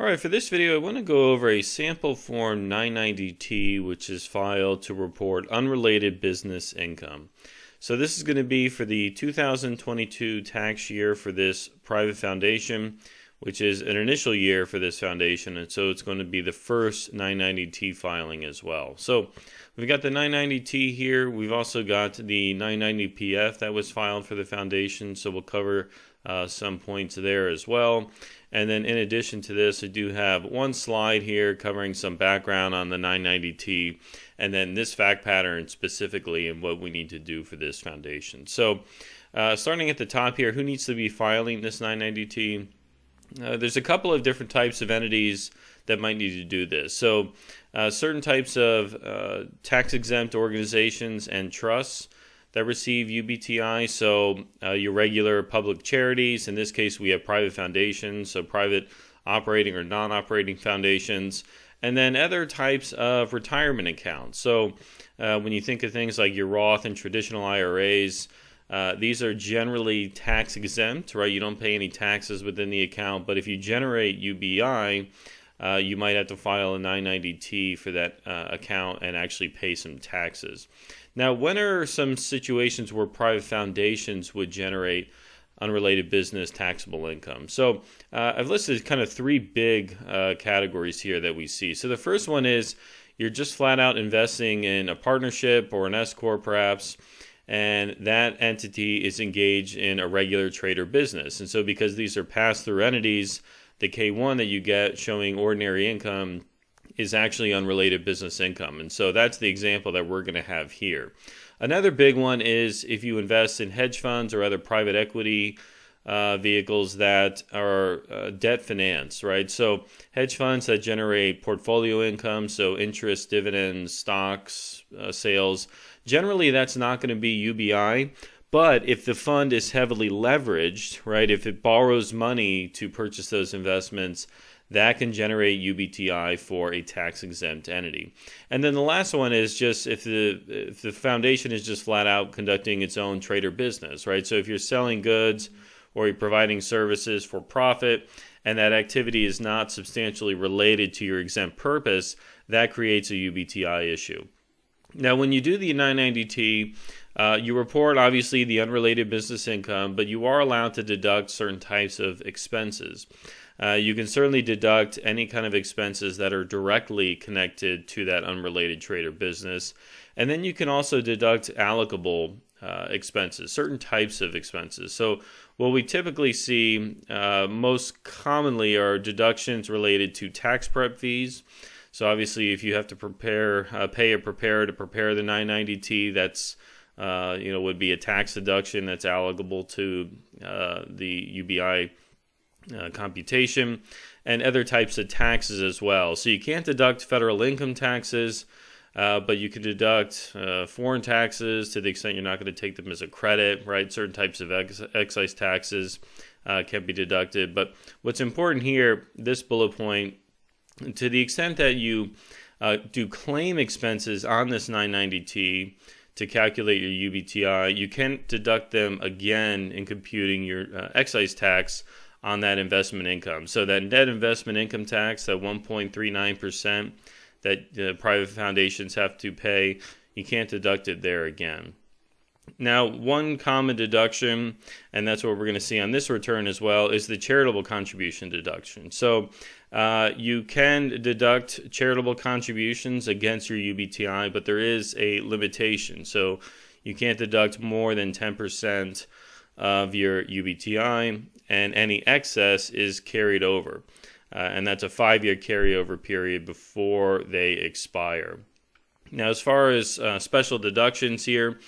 Alright, for this video I want to go over a sample form 990T which is filed to report unrelated business income. So this is going to be for the 2022 tax year for this private foundation, which is an initial year for this foundation, and so it's going to be the first 990T filing as well. So we've got the 990T here. We've also got the 990PF that was filed for the foundation, so we'll cover some points there as well. And then in addition to this, I do have one slide here covering some background on the 990T, and then this fact pattern specifically and what we need to do for this foundation. So starting at the top here, who needs to be filing this 990T? There's a couple of different types of entities that might need to do this. So certain types of tax-exempt organizations and trusts that receive UBTI, so your regular public charities. In this case, we have private foundations, so private operating or non-operating foundations, and then other types of retirement accounts. So when you think of things like your Roth and traditional IRAs, these are generally tax exempt, right? You don't pay any taxes within the account, but if you generate UBI, you might have to file a 990T for that account and actually pay some taxes. Now, when are some situations where private foundations would generate unrelated business taxable income? So I've listed kind of three big categories here that we see. So the first one is you're just flat out investing in a partnership or an S-corp perhaps, and that entity is engaged in a regular trade or business. And so because these are pass-through entities, the K1 that you get showing ordinary income is actually unrelated business income. And so that's the example that we're going to have here. Another big one is if you invest in hedge funds or other private equity vehicles that are debt financed, right? So hedge funds that generate portfolio income, so interest, dividends, stocks, sales, generally that's not going to be UBI. But if the fund is heavily leveraged, right, if it borrows money to purchase those investments, that can generate UBTI for a tax-exempt entity. And then the last one is just if the foundation is just flat out conducting its own trade or business, right? So if you're selling goods or you're providing services for profit and that activity is not substantially related to your exempt purpose, that creates a UBTI issue. Now, when you do the 990T, you report, obviously, the unrelated business income, but you are allowed to deduct certain types of expenses. You can certainly deduct any kind of expenses that are directly connected to that unrelated trade or business. And then you can also deduct allocable expenses, certain types of expenses. So what we typically see most commonly are deductions related to tax prep fees. So obviously, if you have to pay a preparer to prepare the 990T, that's would be a tax deduction that's allocable to the UBI computation, and other types of taxes as well. So you can't deduct federal income taxes, but you can deduct foreign taxes to the extent you're not going to take them as a credit, right? Certain types of excise taxes can be deducted. But what's important here, this bullet point, to the extent that you do claim expenses on this 990T to calculate your UBTI, you can deduct them again in computing your excise tax on that investment income. So that net investment income tax, that 1.39% that private foundations have to pay, you can't deduct it there again. Now, one common deduction, and that's what we're going to see on this return as well, is the charitable contribution deduction. So you can deduct charitable contributions against your UBTI, but there is a limitation. So you can't deduct more than 10% of your UBTI, and any excess is carried over. And that's a 5-year carryover period before they expire. Now, as far as special deductions here,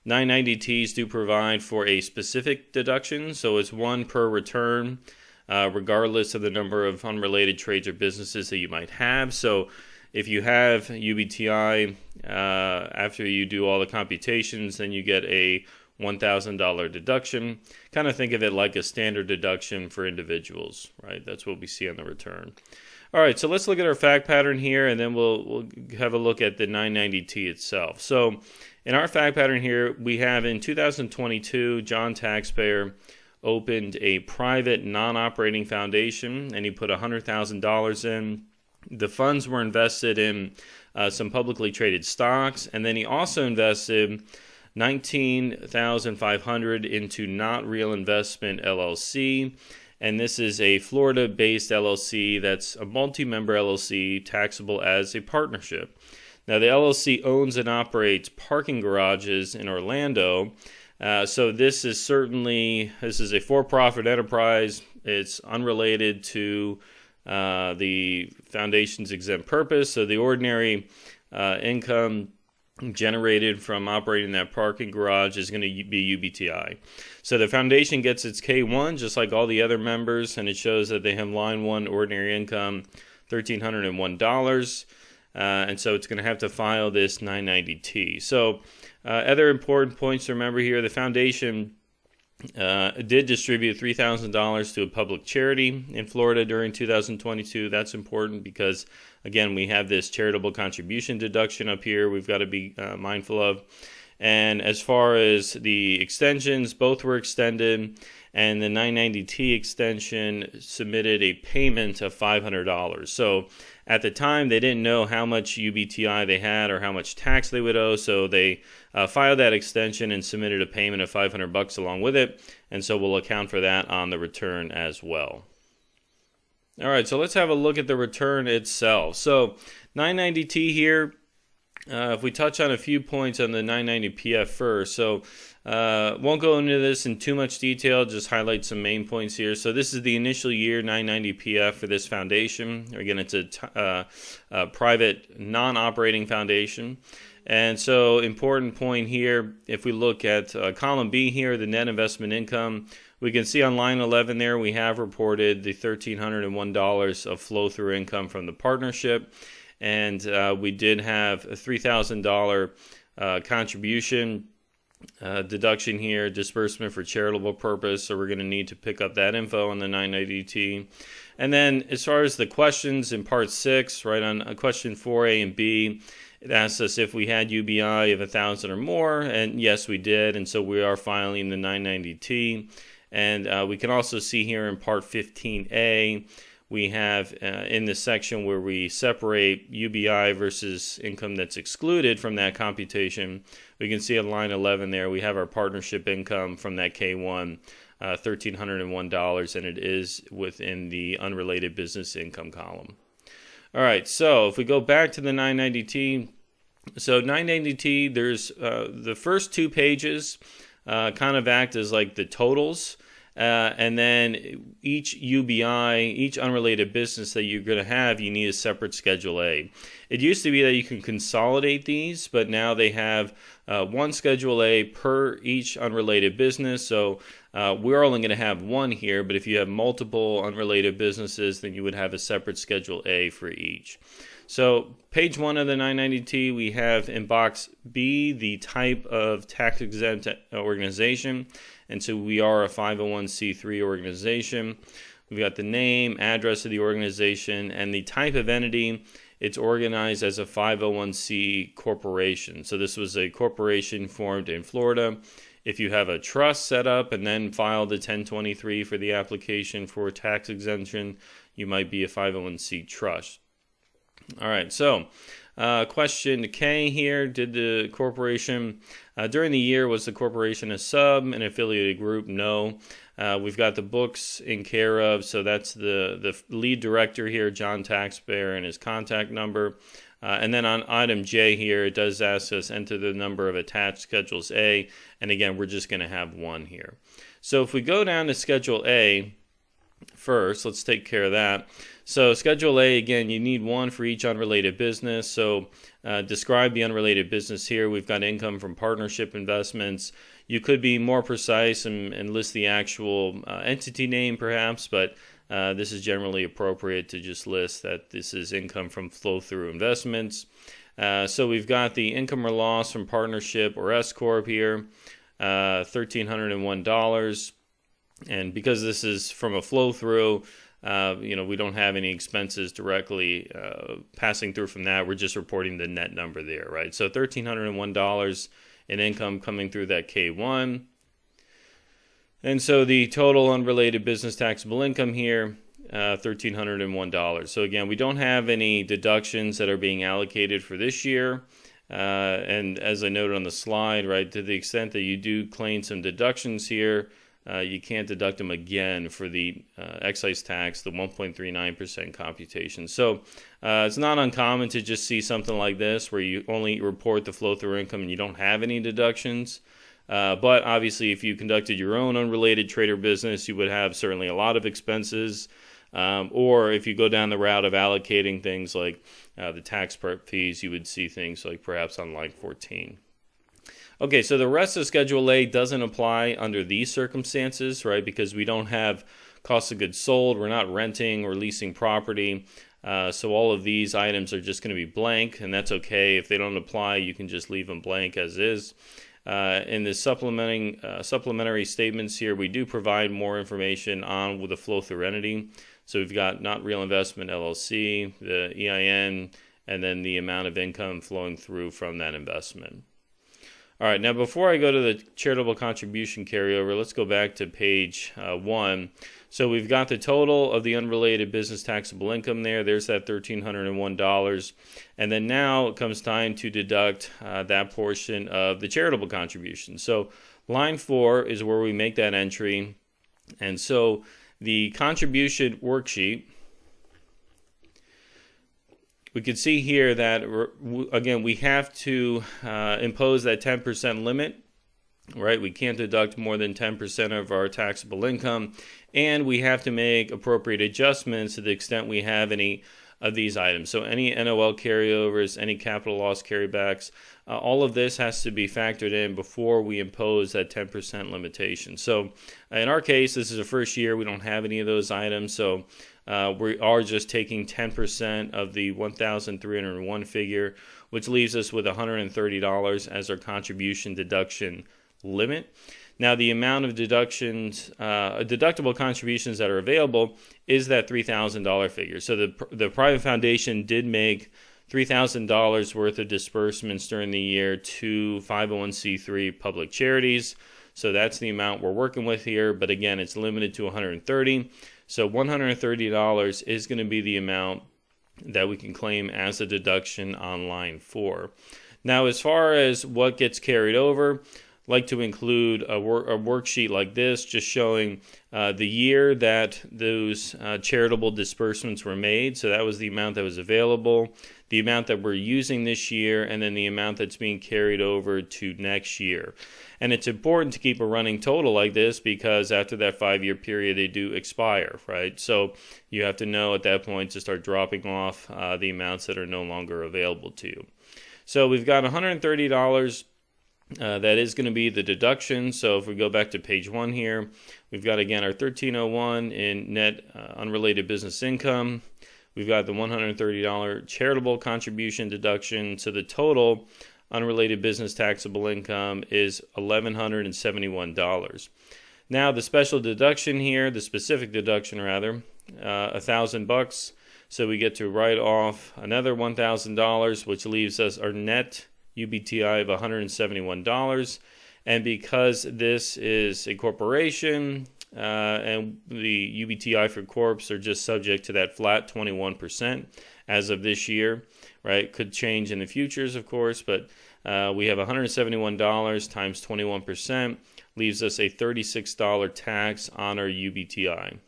990Ts do provide for a specific deduction, so it's one per return, regardless of the number of unrelated trades or businesses that you might have. So if you have UBTI, after you do all the computations, then you get a $1,000 deduction. Kind of think of it like a standard deduction for individuals, right? That's what we see on the return. All right, so let's look at our fact pattern here, and then we'll have a look at the 990T itself. So in our fact pattern here, we have in 2022, John taxpayer opened a private non-operating foundation, and he put $100,000 in. The funds were invested in some publicly traded stocks, and then he also invested $19,500 into Not Real Investment LLC, and this is a Florida-based LLC that's a multi-member LLC, taxable as a partnership. Now, the LLC owns and operates parking garages in Orlando, so this is a for-profit enterprise. It's unrelated to the foundation's exempt purpose, so the ordinary income generated from operating that parking garage is going to be UBTI. So the foundation gets its K1 just like all the other members, and it shows that they have line 1 ordinary income $1,301, and so it's going to have to file this 990T. So other important points to remember here: the foundation did distribute $3,000 to a public charity in Florida during 2022. That's important because, again, we have this charitable contribution deduction up here we've got to be mindful of. And as far as the extensions, both were extended, and the 990T extension submitted a payment of $500. So at the time, they didn't know how much UBTI they had or how much tax they would owe, so they filed that extension and submitted a payment of $500 along with it, and so we'll account for that on the return as well. All right, so let's have a look at the return itself. So 990T here, if we touch on a few points on the 990PF first, so won't go into this in too much detail, just highlight some main points here. So this is the initial year 990PF for this foundation. Again, it's a private non-operating foundation. And so important point here, if we look at column B here, the net investment income, we can see on line 11 there we have reported the $1,301 of flow-through income from the partnership. And we did have a $3,000 contribution deduction here, disbursement for charitable purpose, so we're going to need to pick up that info on the 990T. And then as far as the questions in part 6, right on question 4A and B, it asks us if we had UBI of 1,000 or more, and yes, we did, and so we are filing the 990T. And we can also see here in part 15A, we have in this section where we separate UBI versus income that's excluded from that computation, we can see on line 11 there, we have our partnership income from that K1, $1,301, and it is within the unrelated business income column. All right, so if we go back to the 990T, so 990T, there's the first 2 pages kind of act as like the totals. And then each UBI, each unrelated business that you're going to have, you need a separate Schedule A. It used to be that you can consolidate these, but now they have one Schedule A per each unrelated business. So we're only going to have one here, but if you have multiple unrelated businesses, then you would have a separate Schedule A for each. So page 1 of the 990T, we have in box B the type of tax-exempt organization. And so we are a 501c3 organization. We've got the name, address of the organization, and the type of entity. It's organized as a 501c corporation. So this was a corporation formed in Florida. If you have a trust set up and then filed a 1023 for the application for tax exemption, you might be a 501c trust. All right, so question K here, did the corporation, during the year, was the corporation a sub, an affiliated group? No. We've got the books in care of, so that's the lead director here, John Taxpayer, and his contact number. And then on item J here, it does ask us enter the number of attached Schedules A, and again, we're just going to have one here. So if we go down to Schedule A first, let's take care of that. So Schedule A, again, you need one for each unrelated business. So describe the unrelated business here. We've got income from partnership investments. You could be more precise and list the actual entity name perhaps, but this is generally appropriate to just list that this is income from flow-through investments. So we've got the income or loss from partnership or S-Corp here, $1,301. And because this is from a flow-through, we don't have any expenses directly passing through from that. We're just reporting the net number there, right? So $1,301 in income coming through that K1. And so the total unrelated business taxable income here, $1,301. So again, we don't have any deductions that are being allocated for this year. And as I noted on the slide, right, to the extent that you do claim some deductions here, you can't deduct them again for the excise tax, the 1.39% computation. So it's not uncommon to just see something like this where you only report the flow-through income and you don't have any deductions. But obviously, if you conducted your own unrelated trade or business, you would have certainly a lot of expenses. Or if you go down the route of allocating things like the tax prep fees, you would see things like perhaps on line 14. Okay, so the rest of Schedule A doesn't apply under these circumstances, right? Because we don't have cost of goods sold, we're not renting or leasing property. So all of these items are just going to be blank, and that's okay. If they don't apply, you can just leave them blank as is. In the supplementary statements here, we do provide more information on with the flow-through entity. So we've got Not Real Investment LLC, the EIN, and then the amount of income flowing through from that investment. All right, now before I go to the charitable contribution carryover, let's go back to page 1. So we've got the total of the unrelated business taxable income there. There's that $1,301. And then now it comes time to deduct that portion of the charitable contribution. So line 4 is where we make that entry. And so the contribution worksheet, we can see here that, again, we have to impose that 10% limit, right? We can't deduct more than 10% of our taxable income, and we have to make appropriate adjustments to the extent we have any of these items. So any NOL carryovers, any capital loss carrybacks, all of this has to be factored in before we impose that 10% limitation. So in our case, this is the first year we don't have any of those items, so we are just taking 10% of the 1,301 figure, which leaves us with $130 as our contribution deduction limit. Now, the amount of deductions, deductible contributions that are available is that $3,000 figure. So the private foundation did make $3,000 worth of disbursements during the year to 501c3 public charities. So that's the amount we're working with here. But again, it's limited to $130. So $130 is going to be the amount that we can claim as a deduction on line 4. Now, as far as what gets carried over, I'd like to include a worksheet like this, just showing the year that those charitable disbursements were made. So that was the amount that was available, the amount that we're using this year, and then the amount that's being carried over to next year. And it's important to keep a running total like this because after that 5-year period, they do expire, right? So you have to know at that point to start dropping off the amounts that are no longer available to you. So we've got $130. That is going to be the deduction. So if we go back to page 1 here, we've got again our $1,301 in net unrelated business income. We've got the $130 charitable contribution deduction. So the total unrelated business taxable income is $1,171. Now the special deduction here, the specific deduction rather, $1,000. So we get to write off another $1,000, which leaves us our net UBTI of $171. And because this is a corporation and the UBTI for corps are just subject to that flat 21% as of this year, right? Could change in the futures, of course, but we have $171 times 21% leaves us a $36 tax on our UBTI.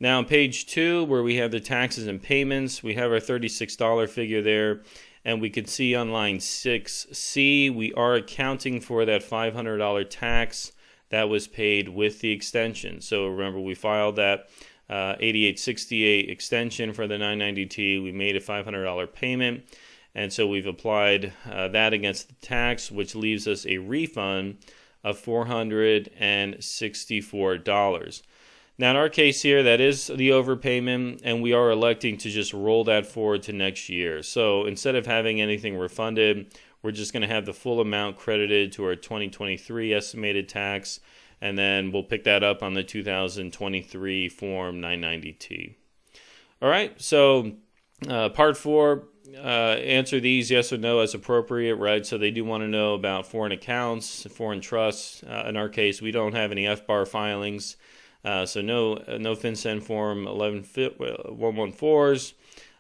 Now on page 2, where we have the taxes and payments, we have our $36 figure there. And we can see on line 6C, we are accounting for that $500 tax that was paid with the extension. So remember, we filed that 8868 extension for the 990T. We made a $500 payment. And so we've applied that against the tax, which leaves us a refund of $464. Now, in our case here, that is the overpayment, and we are electing to just roll that forward to next year. So instead of having anything refunded, we're just going to have the full amount credited to our 2023 estimated tax, and then we'll pick that up on the 2023 Form 990T. All right, so Part 4 answer these yes or no as appropriate, right? So they do want to know about foreign accounts, foreign trusts. In our case, we don't have any FBAR filings, so no FinCEN Form 114s,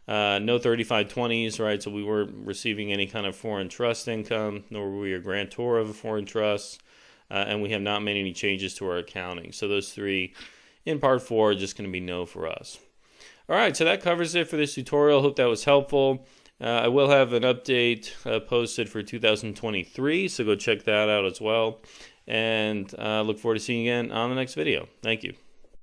no 3520s, right? So we weren't receiving any kind of foreign trust income, nor were we a grantor of a foreign trust, and we have not made any changes to our accounting. So those three in Part 4 are just going to be no for us. All right, so that covers it for this tutorial. Hope that was helpful. I will have an update posted for 2023, so go check that out as well. And look forward to seeing you again on the next video. Thank you.